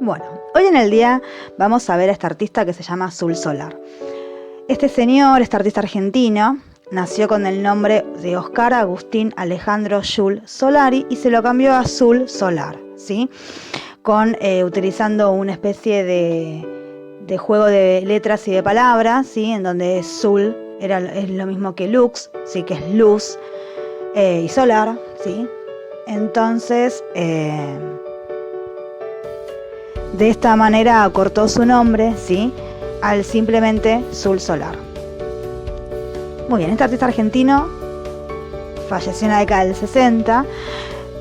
Bueno, hoy en el día vamos a ver a este artista que se llama Azul Solar. Este artista argentino, nació con el nombre de Oscar Agustín Alejandro Jules Solari y se lo cambió a Azul Solar, ¿sí? Utilizando una especie de juego de letras y de palabras, ¿sí? En donde Zul es lo mismo que Lux, ¿sí? Que es luz, y solar, ¿sí? Entonces, de esta manera acortó su nombre, ¿sí? Al simplemente Azul Solar. Muy bien, este artista argentino falleció en la década del 60,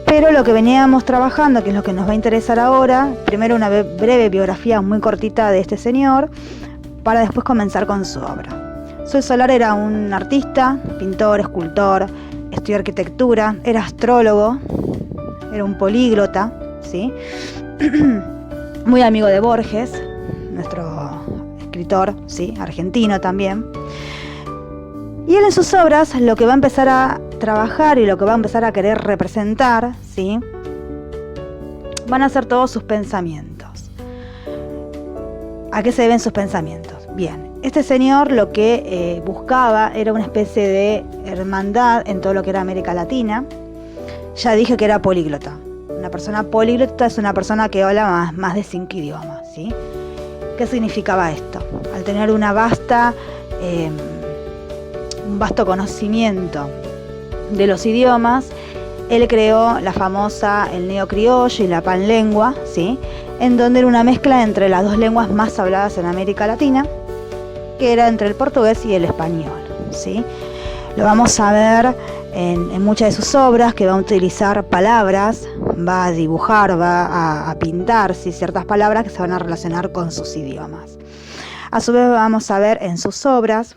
pero lo que veníamos trabajando, que es lo que nos va a interesar ahora, primero una breve biografía muy cortita de este señor, para después comenzar con su obra. Azul Solar era un artista, pintor, escultor, estudió arquitectura, era astrólogo, era un políglota, ¿sí? Muy amigo de Borges, nuestro escritor, ¿sí? Argentino también. Y él en sus obras lo que va a empezar a trabajar y lo que va a empezar a querer representar, ¿sí? Van a ser todos sus pensamientos. ¿A qué se deben sus pensamientos? Bien, este señor lo que buscaba era una especie de hermandad en todo lo que era América Latina. Ya dije que era políglota. Una persona políglota es una persona que habla más de 5 idiomas, ¿sí? ¿Qué significaba esto? Al tener un vasto conocimiento de los idiomas, él creó el neocriollo y la panlengua, ¿sí? En donde era una mezcla entre las dos lenguas más habladas en América Latina, que era entre el portugués y el español, ¿sí? Lo vamos a ver en muchas de sus obras, que va a utilizar palabras, va a dibujar, va a pintar, ¿sí? Ciertas palabras que se van a relacionar con sus idiomas. A su vez vamos a ver en sus obras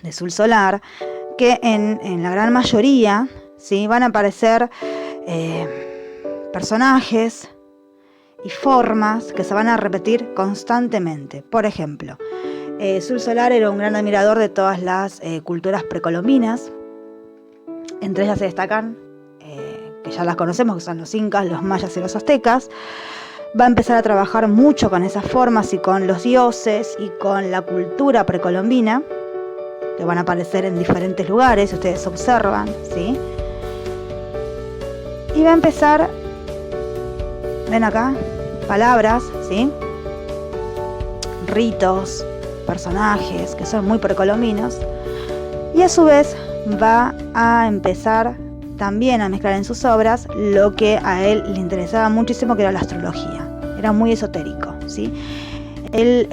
de Azul Solar que en la gran mayoría, ¿sí? Van a aparecer personajes y formas que se van a repetir constantemente. Por ejemplo, Azul Solar era un gran admirador de todas las culturas precolombinas. Entre ellas se destacan, que ya las conocemos, que son los incas, los mayas y los aztecas. Va a empezar a trabajar mucho con esas formas y con los dioses y con la cultura precolombina, que van a aparecer en diferentes lugares, si ustedes observan, ¿sí? Y va a empezar, ven acá, palabras, ¿sí? Ritos, personajes que son muy precolombinos, y a su vez va a empezar también a mezclar en sus obras lo que a él le interesaba muchísimo, que era la astrología. Era muy esotérico, ¿sí? Él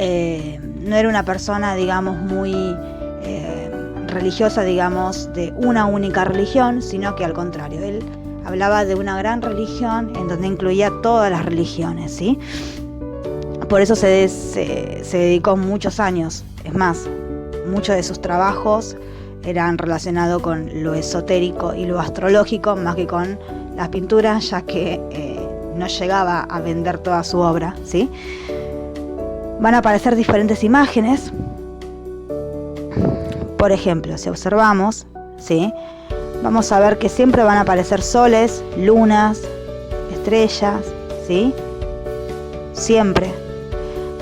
no era una persona, digamos, muy religiosa, digamos, de una única religión, sino que al contrario, él hablaba de una gran religión en donde incluía todas las religiones, ¿sí? Por eso se dedicó muchos años, es más, muchos de sus trabajos eran relacionados con lo esotérico y lo astrológico, más que con las pinturas, ya que no llegaba a vender toda su obra, ¿sí? Van a aparecer diferentes imágenes. Por ejemplo, si observamos, ¿sí? Vamos a ver que siempre van a aparecer soles, lunas, estrellas, ¿sí? Siempre.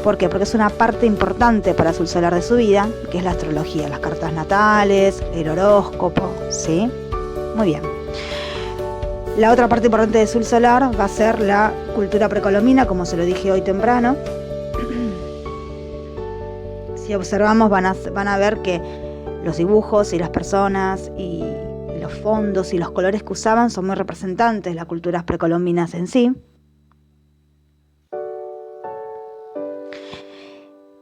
¿Por qué? Porque es una parte importante para Azul Solar de su vida, que es la astrología, las cartas natales, el horóscopo, ¿sí? Muy bien. La otra parte importante de Azul Solar va a ser la cultura precolombina, como se lo dije hoy temprano. Si observamos van a ver que los dibujos y las personas y los fondos y los colores que usaban son muy representantes de las culturas precolombinas en sí.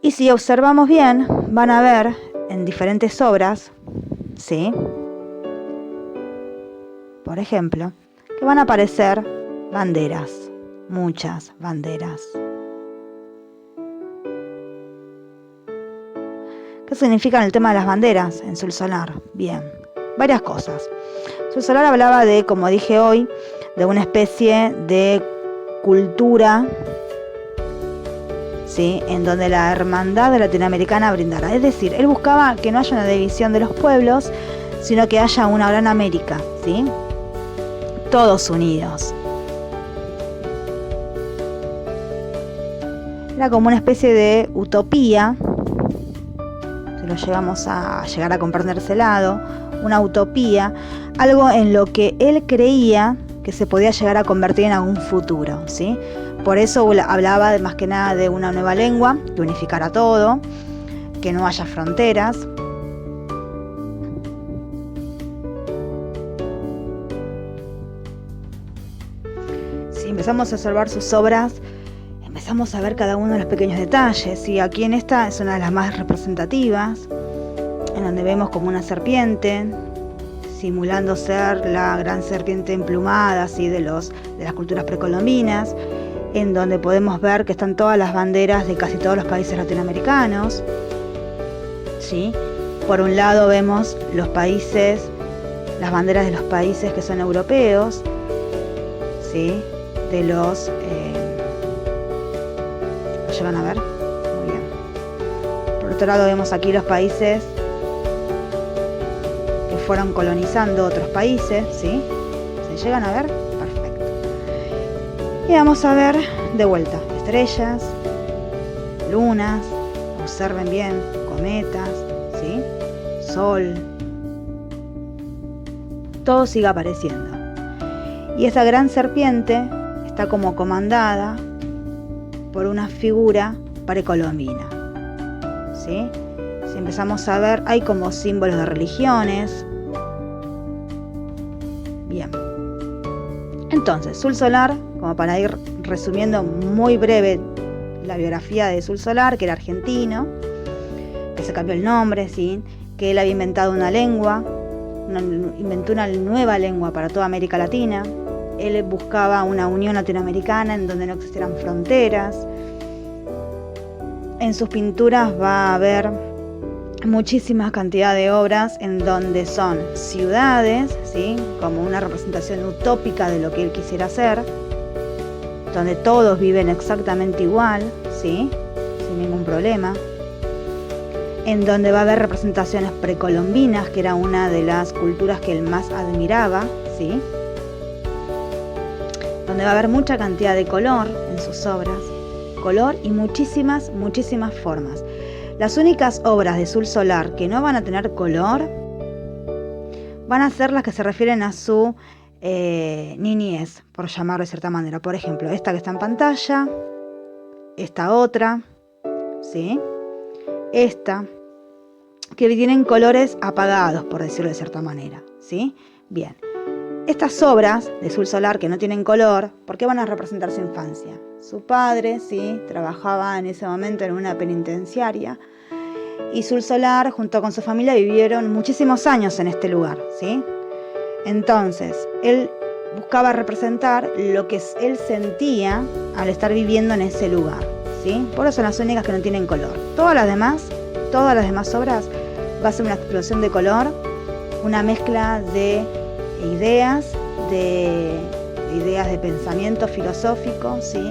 Y si observamos bien, van a ver en diferentes obras, ¿sí? Por ejemplo, que van a aparecer banderas, muchas banderas. ¿Qué significan el tema de las banderas en Azul Solar? Bien, varias cosas. Azul Solar hablaba de, como dije hoy, de una especie de cultura, ¿sí? En donde la hermandad latinoamericana brindara. Es decir, él buscaba que no haya una división de los pueblos, sino que haya una gran América, ¿sí? Todos unidos. Era como una especie de utopía, si lo llegamos a llegar a comprender ese lado, una utopía, algo en lo que él creía que se podía llegar a convertir en algún futuro, ¿sí? Por eso hablaba más que nada de una nueva lengua que unificara todo, que no haya fronteras. Si empezamos a observar sus obras, empezamos a ver cada uno de los pequeños detalles. Y aquí en esta es una de las más representativas, en donde vemos como una serpiente, simulando ser la gran serpiente emplumada, así de las culturas precolombinas, en donde podemos ver que están todas las banderas de casi todos los países latinoamericanos, ¿sí? Por un lado vemos los países, las banderas de los países que son europeos, ¿sí? De los... ¿Lo llevan a ver? Muy bien. Por otro lado vemos aquí los países que fueron colonizando otros países, ¿sí? ¿Se llegan a ver? Perfecto. Y vamos a ver de vuelta estrellas, lunas, observen bien, cometas, ¿sí? Sol. Todo sigue apareciendo. Y esa gran serpiente está como comandada por una figura precolombina, ¿sí? Si empezamos a ver, hay como símbolos de religiones. Bien. Entonces, Sul Solar, como para ir resumiendo muy breve la biografía de Sul Solar, que era argentino, que se cambió el nombre, ¿sí? Que él había inventado una lengua, inventó una nueva lengua para toda América Latina. Él buscaba una unión latinoamericana en donde no existieran fronteras. En sus pinturas va a haber muchísima cantidad de obras en donde son ciudades, ¿sí? Como una representación utópica de lo que él quisiera hacer, donde todos viven exactamente igual, ¿sí? Sin ningún problema. En donde va a haber representaciones precolombinas, que era una de las culturas que él más admiraba, ¿sí? Donde va a haber mucha cantidad de color en sus obras, color y muchísimas formas. Las únicas obras de Sul Solar que no van a tener color van a ser las que se refieren a su niñez, por llamarlo de cierta manera. Por ejemplo, esta que está en pantalla, esta otra, ¿sí? Esta, que tienen colores apagados, por decirlo de cierta manera, ¿sí? Bien. Estas obras de Sul Solar que no tienen color, ¿por qué van a representar su infancia? Su padre, ¿sí? Trabajaba en ese momento en una penitenciaria y Sul Solar junto con su familia vivieron muchísimos años en este lugar, ¿sí? Entonces, él buscaba representar lo que él sentía al estar viviendo en ese lugar, ¿sí? Por eso son las únicas que no tienen color. Todas las demás obras va a ser una explosión de color, una mezcla de ideas de pensamiento filosófico, ¿sí?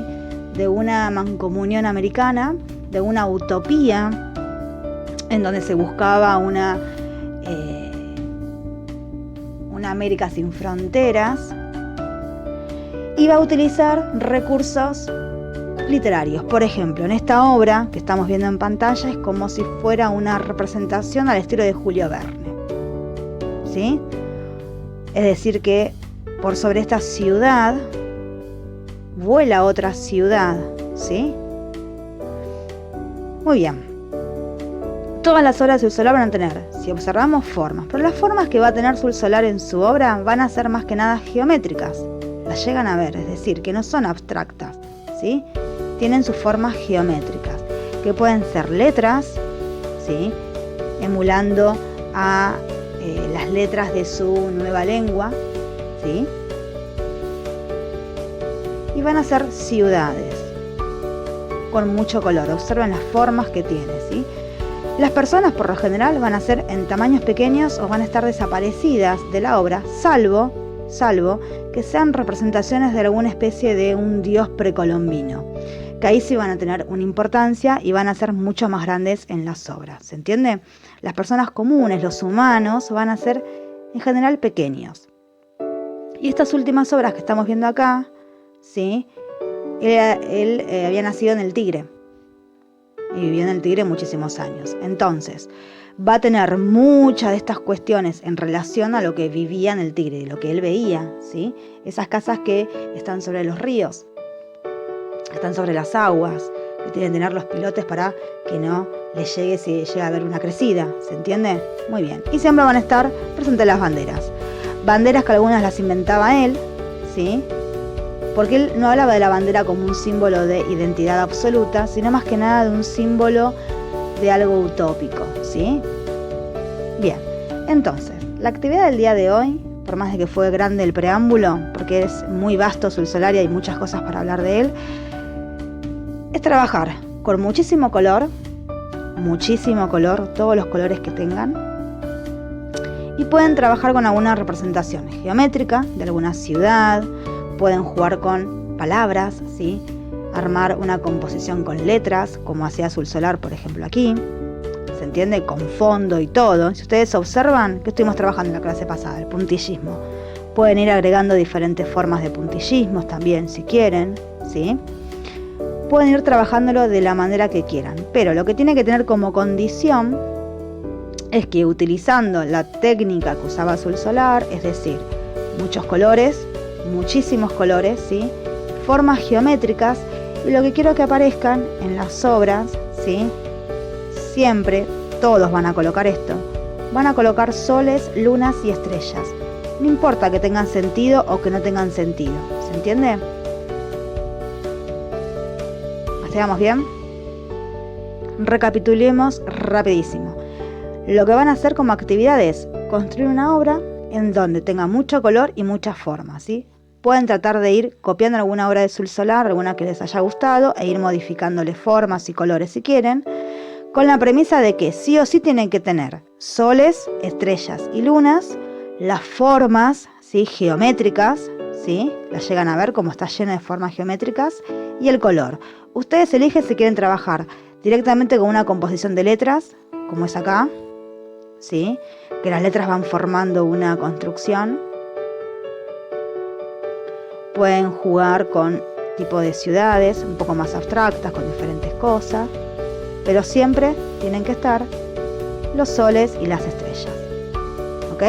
De una mancomunión americana, de una utopía en donde se buscaba una América sin fronteras. Iba a utilizar recursos literarios. Por ejemplo, en esta obra que estamos viendo en pantalla es como si fuera una representación al estilo de Julio Verne, ¿sí? Es decir que por sobre esta ciudad vuela otra ciudad, ¿sí? Muy bien. Todas las obras de Sul Solar van a tener, si observamos, formas. Pero las formas que va a tener Sul Solar en su obra van a ser más que nada geométricas. Las llegan a ver, es decir, que no son abstractas, ¿sí? Tienen sus formas geométricas, que pueden ser letras, ¿sí? Emulando a las letras de su nueva lengua, ¿sí? Y van a ser ciudades con mucho color. Observen las formas que tiene, ¿sí? Las personas por lo general van a ser en tamaños pequeños o van a estar desaparecidas de la obra, salvo que sean representaciones de alguna especie de un dios precolombino, que ahí sí van a tener una importancia y van a ser mucho más grandes en las obras, ¿se entiende? Las personas comunes, los humanos, van a ser en general pequeños. Y estas últimas obras que estamos viendo acá, ¿sí? Él había nacido en el Tigre, y vivió en el Tigre muchísimos años. Entonces, va a tener muchas de estas cuestiones en relación a lo que vivía en el Tigre, lo que él veía, ¿sí? Esas casas que están sobre los ríos, están sobre las aguas, que tienen que tener los pilotes para que no les llegue si llega a haber una crecida, ¿se entiende? Muy bien. Y siempre van a estar presentes las banderas. Banderas que algunas las inventaba él, ¿sí? Porque él no hablaba de la bandera como un símbolo de identidad absoluta, sino más que nada de un símbolo de algo utópico, ¿sí? Bien, entonces, la actividad del día de hoy, por más de que fue grande el preámbulo, porque es muy vasto Sul Solar y hay muchas cosas para hablar de él, es trabajar con muchísimo color, todos los colores que tengan, y pueden trabajar con alguna representación geométrica de alguna ciudad, pueden jugar con palabras, ¿sí? Armar una composición con letras, como hacía Sul Solar, por ejemplo, aquí. ¿Se entiende? Con fondo y todo. Si ustedes observan, que estuvimos trabajando en la clase pasada, el puntillismo. Pueden ir agregando diferentes formas de puntillismos también, si quieren, ¿sí? Pueden ir trabajándolo de la manera que quieran. Pero lo que tiene que tener como condición es que utilizando la técnica que usaba Sul Solar, es decir, muchos colores, muchísimos colores, ¿sí? Formas geométricas, y lo que quiero que aparezcan en las obras, ¿sí? Siempre, todos van a colocar esto, van a colocar soles, lunas y estrellas. No importa que tengan sentido o que no tengan sentido, ¿se entiende? ¿Estamos bien? Recapitulemos rapidísimo. Lo que van a hacer como actividad es construir una obra en donde tenga mucho color y muchas formas, ¿sí? Pueden tratar de ir copiando alguna obra de Sul Solar, alguna que les haya gustado, e ir modificándole formas y colores si quieren, con la premisa de que sí o sí tienen que tener soles, estrellas y lunas, las formas, ¿sí? Geométricas, ¿sí? Las llegan a ver como está lleno de formas geométricas, y el color. Ustedes eligen si quieren trabajar directamente con una composición de letras, como es acá, ¿sí? Que las letras van formando una construcción. Pueden jugar con tipo de ciudades un poco más abstractas, con diferentes cosas, pero siempre tienen que estar los soles y las estrellas, ¿ok?